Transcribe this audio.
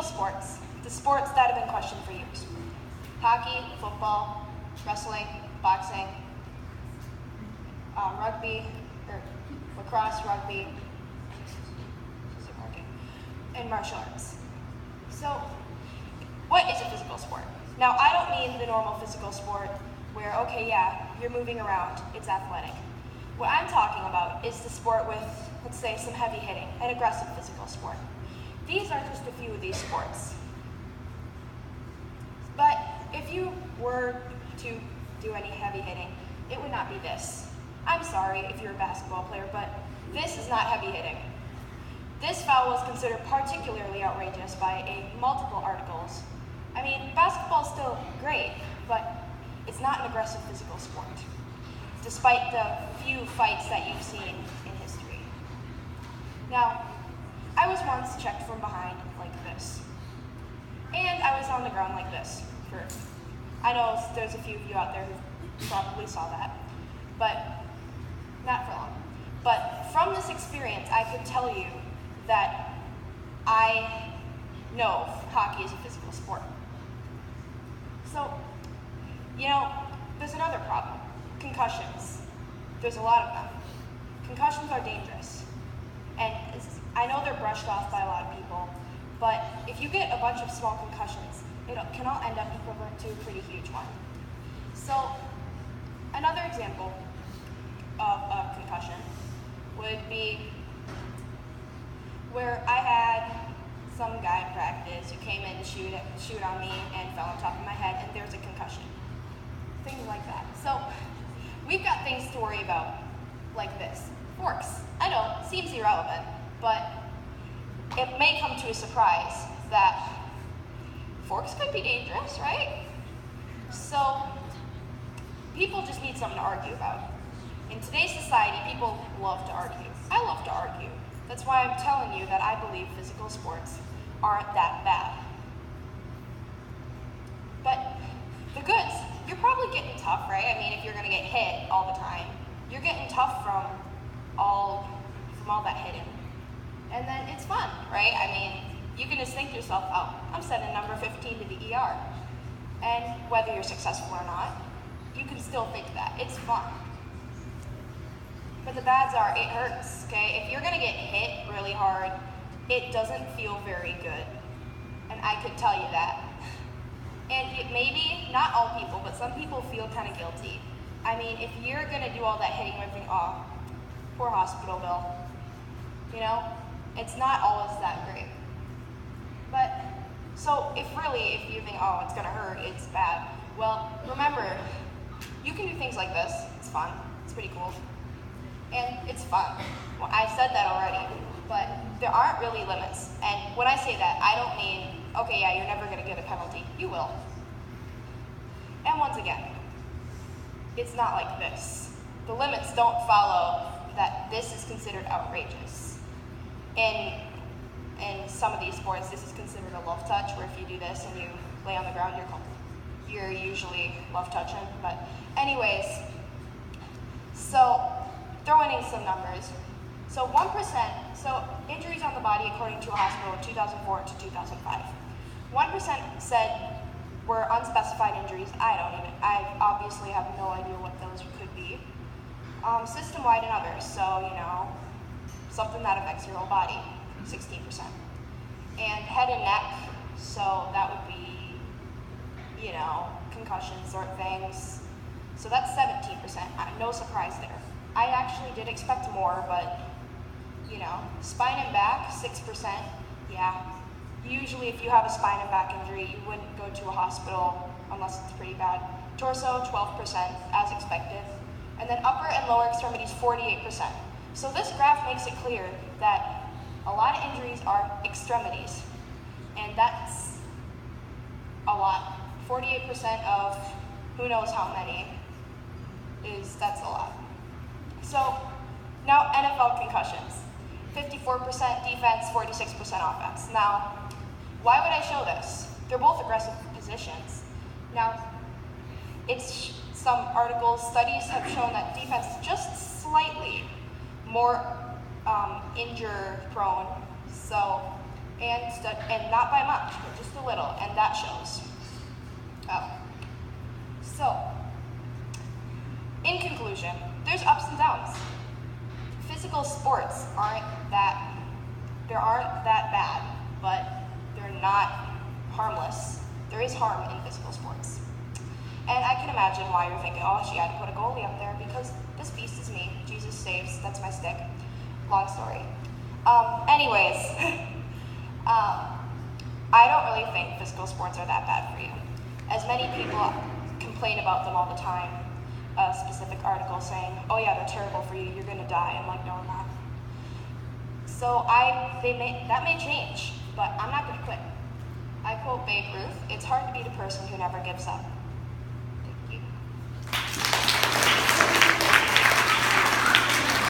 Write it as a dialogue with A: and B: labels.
A: sports, the sports that have been questioned for years. Hockey, football, wrestling, boxing, rugby, or lacrosse, rugby, and martial arts. So, what is a physical sport? Now, I don't mean the normal physical sport where, okay, yeah, you're moving around, it's athletic. What I'm talking about is the sport with, let's say, some heavy hitting, an aggressive physical sport. These are just a few of these sports. But if you were to do any heavy hitting, it would not be this. I'm sorry if you're a basketball player, but this is not heavy hitting. This foul was considered particularly outrageous by multiple articles. I mean, basketball's still great, but it's not an aggressive physical sport, despite the few fights that you've seen in history. Now, I was once checked from behind like this, and I was on the ground like this. I know there's a few of you out there who probably saw that, but not for long. But from this experience, I could tell you that I know hockey is a physical sport. So, you know, there's another problem, concussions. There's a lot of them. Concussions are dangerous. And I know they're brushed off by a lot of people, but if you get a bunch of small concussions, it can all end up equivalent to a pretty huge one. So, another example of a concussion would be where I had some guy in practice who came in to shoot on me and fell on top of my head, and there's a concussion. Things like that. So we've got things to worry about like this. Forks. I know, seems irrelevant, but it may come to a surprise that forks could be dangerous, right? So people just need something to argue about. In today's society, people love to argue. I love to argue. That's why I'm telling you that I believe physical sports aren't that bad. But the goods, you're probably getting tough, right? I mean, if you're gonna get hit all the time, you're getting tough from all that hitting. And then it's fun, right? I mean, you can just think to yourself, oh, I'm sending number 15 to the ER. And whether you're successful or not, you can still think that. It's fun. But the bads are, it hurts, okay? If you're gonna get hit really hard, it doesn't feel very good. And I could tell you that. And maybe, not all people, but some people feel kind of guilty. I mean, if you're gonna do all that hitting and everything, oh, poor hospital bill. You know, it's not always that great. But, so if you think, oh, it's gonna hurt, it's bad, well, remember, you can do things like this. It's fun, it's pretty cool. And it's fun. Well, I said that already, but there aren't really limits. And when I say that, I don't mean, okay, yeah, you're never gonna get a penalty. You will. And once again, it's not like this. The limits don't follow that this is considered outrageous. In some of these sports, this is considered a love touch, where if you do this and you lay on the ground, you're usually love touching. But anyways, so throwing in some numbers. So 1%, so injuries on the body according to a hospital in 2004 to 2005. 1% said were unspecified injuries. I obviously have no idea what those could be. System-wide and others, so, you know, something that affects your whole body, 16%. And head and neck, so that would be, you know, concussion sort of things. So that's 17%, no surprise there. I actually did expect more, but, you know, spine and back, 6%, yeah. Usually if you have a spine and back injury, you wouldn't go to a hospital unless it's pretty bad. Torso, 12%, as expected. And then upper and lower extremities, 48%. So this graph makes it clear that a lot of injuries are extremities. And that's a lot. 48% of who knows how many that's a lot. So now NFL concussions. 54% defense, 46% offense. Now, why would I show this? They're both aggressive positions. Now, some articles, studies have shown that defense is just slightly more injury prone. So and not by much, but just a little, and that shows. Oh. So, in conclusion, there's ups and downs. Physical sports aren't that bad, but they're not harmless. There is harm in physical sports. And I can imagine why you're thinking, oh, she had to put a goalie up there, because this beast is me. Jesus saves, that's my stick. Long story. Anyways, I don't really think physical sports are that bad for you. As many people complain about them all the time, a specific article saying, oh yeah, they're terrible for you, you're gonna die. I'm like, no, I'm not. So that may change, but I'm not gonna quit. I quote Babe Ruth, it's hard to be the person who never gives up.